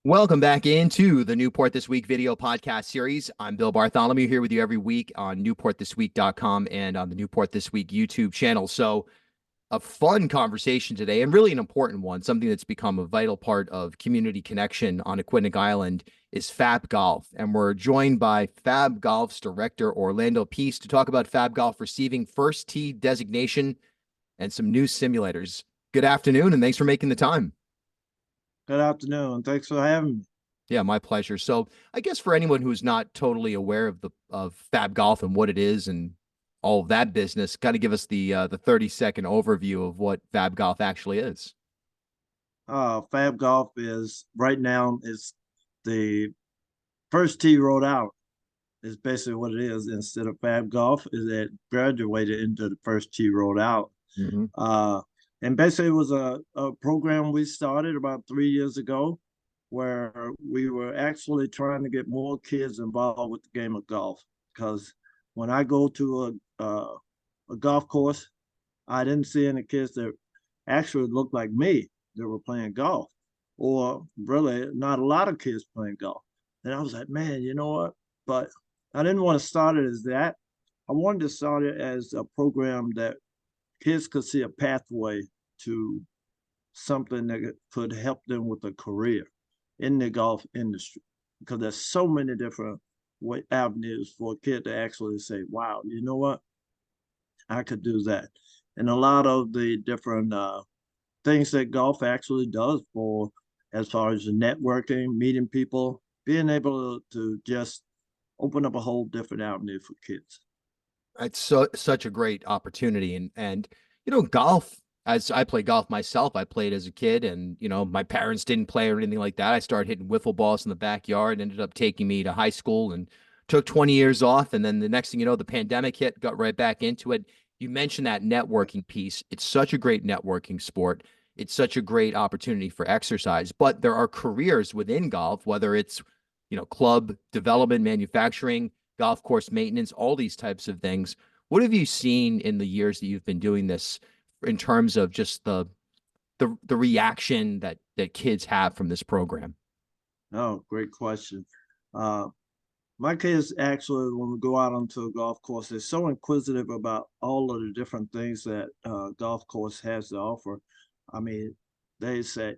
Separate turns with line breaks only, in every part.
Welcome back into the Newport This Week video podcast series. I'm Bill Bartholomew here with you every week on newportthisweek.com and on the Newport This Week YouTube channel. So, a fun conversation today and really an important one, something that's become a vital part of community connection on Aquidneck Island is FabGolf. And we're joined by FabGolf's Director Orlando Peace to talk about FabGolf receiving first tee designation and some new simulators. Good afternoon, and thanks for making the time.
Good afternoon. Thanks for having me.
Yeah, my pleasure. So I guess for anyone who's not totally aware of the Fab Golf and what it is and all of that business, kind of give us the 30-second overview of what Fab Golf actually is.
Fab Golf is right now is the first tee rolled out is basically what it is. Instead of Fab Golf, is it graduated into the first tee rolled out.
Mm-hmm.
And basically it was a program we started about 3 years ago where we were actually trying to get more kids involved with the game of golf. Because when I go to a golf course, I didn't see any kids that actually looked like me that were playing golf, or really not a lot of kids playing golf. And I was like, man, you know what? But I didn't want to start it as that. I wanted to start it as a program that kids could see a pathway to something that could help them with a career in the golf industry, because there's so many different avenues for a kid to actually say, wow, you know what? I could do that. And a lot of the different things that golf actually does for, as far as the networking, meeting people, being able to just open up a whole different avenue for kids.
It's such a great opportunity. And golf, as I play golf myself, I played as a kid and my parents didn't play or anything like that. I started hitting wiffle balls in the backyard, ended up taking me to high school and took 20 years off. And then the next thing you know, the pandemic hit, got right back into it. You mentioned that networking piece. It's such a great networking sport. It's such a great opportunity for exercise, but there are careers within golf, whether it's, club development, manufacturing, golf course maintenance, all these types of things. What have you seen in the years that you've been doing this in terms of just the reaction that kids have from this program?
Oh, great question. Uh, my kids actually, when we go out onto a golf course, they're so inquisitive about all of the different things that golf course has to offer. I mean, they say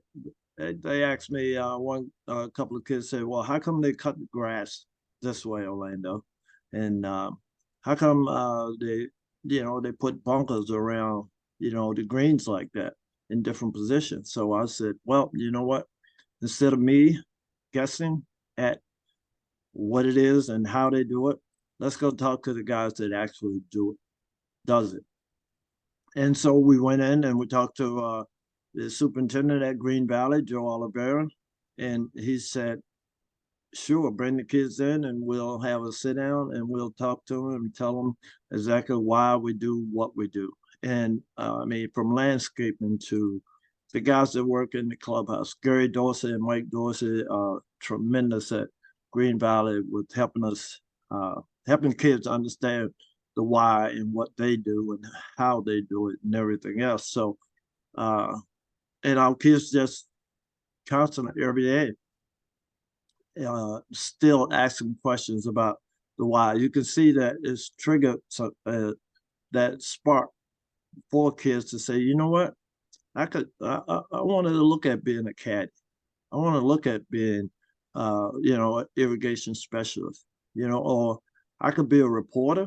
they asked me one a couple of kids said, "Well, how come they cut the grass this way, Orlando? And how come they put bunkers around the greens like that in different positions?" So I said, "Well, you know what? Instead of me guessing at what it is and how they do it, let's go talk to the guys that actually does it." And so we went in and we talked to the superintendent at Green Valley, Joe Oliveira, and he said, "Sure, bring the kids in and we'll have a sit down and we'll talk to them and tell them exactly why we do what we do." And I mean, from landscaping to the guys that work in the clubhouse, Gary Dorsey and Mike Dorsey are tremendous at Green Valley with helping us, helping kids understand the why and what they do and how they do it and everything else. So, uh, and our kids just constantly every day still asking questions about the why. You can see that it's triggered that spark for kids to say, you know what, I wanted to look at being a caddy. I want to look at being, an irrigation specialist, or I could be a reporter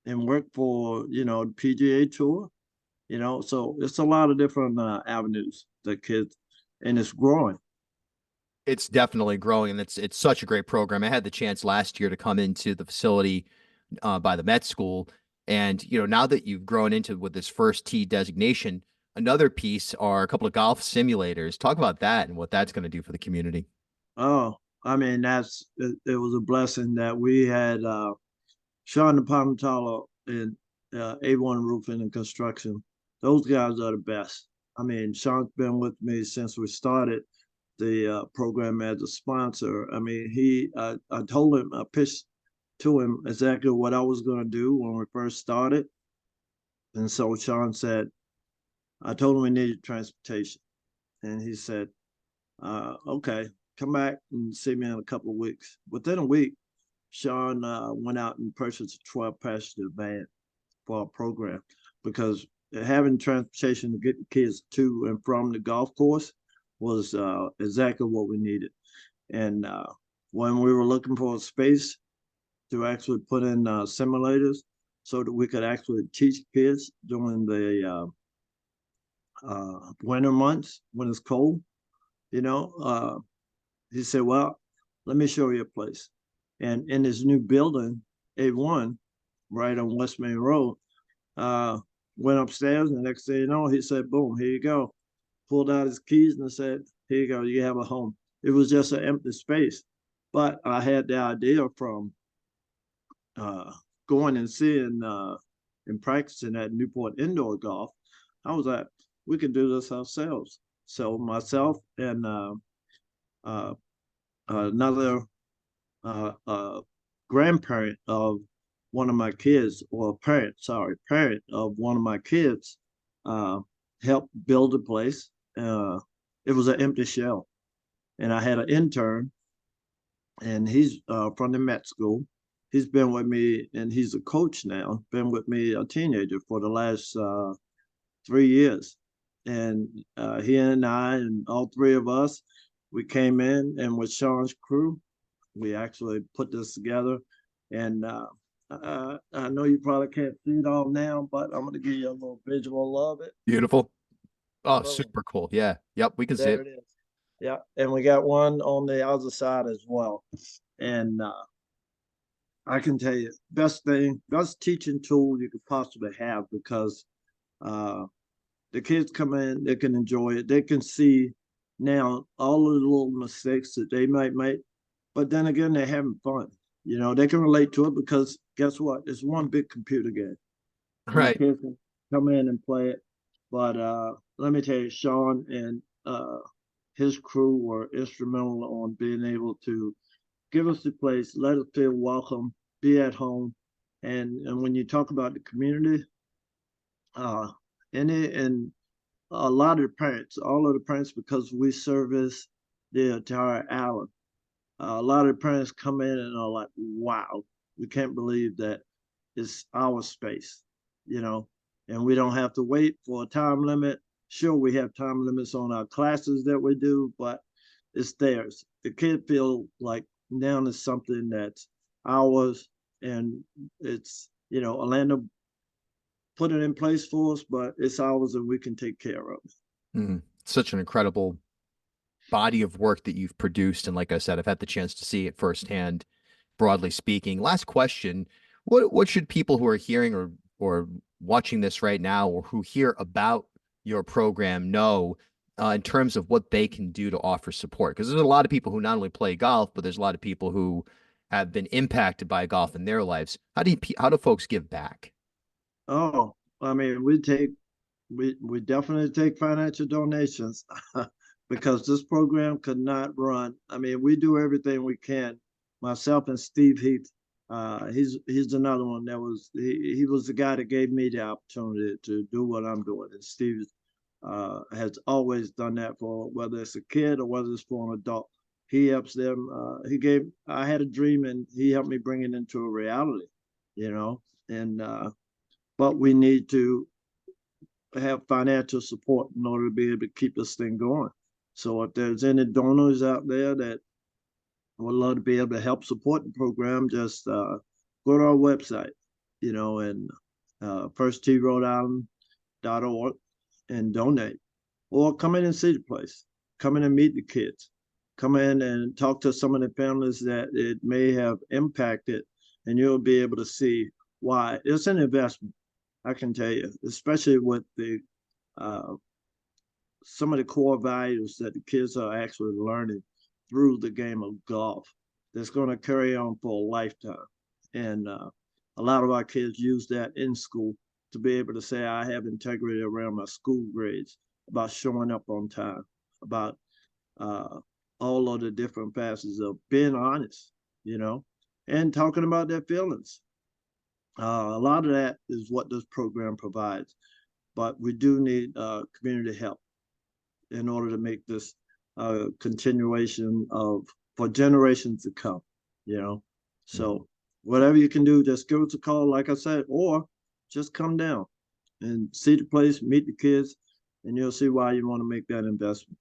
and work for, the PGA Tour, So it's a lot of different avenues that kids, and it's growing.
It's definitely growing, and it's such a great program. I had the chance last year to come into the facility by the Met School, and now that you've grown into with this first tee designation, another piece are a couple of golf simulators. Talk about that and what that's going to do for the community.
Oh, I mean, it was a blessing that we had Sean Palmatalo and A1 Roofing and Construction. Those guys are the best. I mean, Sean's been with me since we started the program as a sponsor. I mean, I told him, I pitched to him exactly what I was going to do when we first started. And so Sean said, I told him we needed transportation. And he said, okay, come back and see me in a couple of weeks. Within a week, Sean went out and purchased a 12 passenger van for our program because having transportation to get the kids to and from the golf course was exactly what we needed. And when we were looking for a space to actually put in simulators so that we could actually teach kids during the winter months when it's cold, you know, he said, well, let me show you a place. And in this new building, A1, right on West Main Road, went upstairs, and the next thing you know, he said, boom, here you go. Pulled out his keys and said, here you go, you have a home. It was just an empty space. But I had the idea from going and seeing and practicing at Newport Indoor Golf. I was like, we could do this ourselves. So myself and another grandparent of one of my kids, or parent of one of my kids, helped build the place. It was an empty shell, and I had an intern, and he's from the Met School. He's been with me, and he's a coach now. Been with me, a teenager, for the last 3 years, and he and I, and all three of us, we came in, and with Sean's crew, we actually put this together. And I know you probably can't see it all now, but I'm going to give you a little visual of it.
Beautiful. Oh,
Boom.
super cool. Yeah. Yep. We can see
There
it.
it is. Yeah. And we got one on the other side as well. And I can tell you, best teaching tool you could possibly have, because uh, the kids come in, they can enjoy it. They can see now all of the little mistakes that they might make, but then again, they're having fun. You know, they can relate to it because guess what? It's one big computer game, and the
Right.
kids can come in and play it. But let me tell you, Sean and his crew were instrumental on being able to give us the place, let us feel welcome, be at home. And when you talk about the community, uh, and a lot of the parents, all of the parents, because we service the entire island. A lot of the parents come in and are like, wow, we can't believe that it's our space, you know, and we don't have to wait for a time limit. Sure, we have time limits on our classes that we do, but it's theirs. The kid feel like now is something that's ours, and it's, you know, Orlando put it in place for us, but it's ours and we can take care of it.
Such an incredible body of work that you've produced. And like I said, I've had the chance to see it firsthand, broadly speaking. Last question. What should people who are hearing or watching this right now, or who hear about your program, know in terms of what they can do to offer support? Because there's a lot of people who not only play golf, but there's a lot of people who have been impacted by golf in their lives. How do folks give back?
Oh, I mean, we definitely take financial donations because this program could not run. I mean, we do everything we can. Myself and Steve Heath, he's another one that was he was the guy that gave me the opportunity to do what I'm doing. And Steve has always done that, for whether it's a kid or whether it's for an adult. He helps them. I had a dream, and he helped me bring it into a reality, you know. And but we need to have financial support in order to be able to keep this thing going. So if there's any donors out there that would love to be able to help support the program, just go to our website, you know, and firsttee.rhodeisland.org and donate, or come in and see the place, come in and meet the kids, come in and talk to some of the families that it may have impacted, and you'll be able to see why it's an investment. I can tell you, especially with the uh, some of the core values that the kids are actually learning through the game of golf, that's going to carry on for a lifetime. And a lot of our kids use that in school to be able to say, I have integrity around my school grades, about showing up on time, about uh, all of the different facets of being honest, you know, and talking about their feelings. A lot of that is what this program provides, but we do need community help in order to make this continuation of for generations to come, you know. So whatever you can do, just give us a call, like I said, or just come down and see the place, meet the kids, and you'll see why you want to make that investment.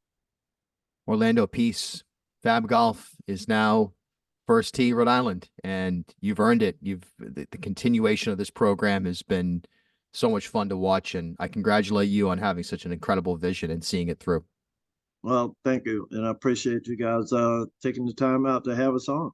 Orlando Peace, Fab Golf is now First Tee Rhode Island, and you've earned it. The continuation of this program has been so much fun to watch, and I congratulate you on having such an incredible vision and seeing it through.
Well, thank you, and I appreciate you guys taking the time out to have us on.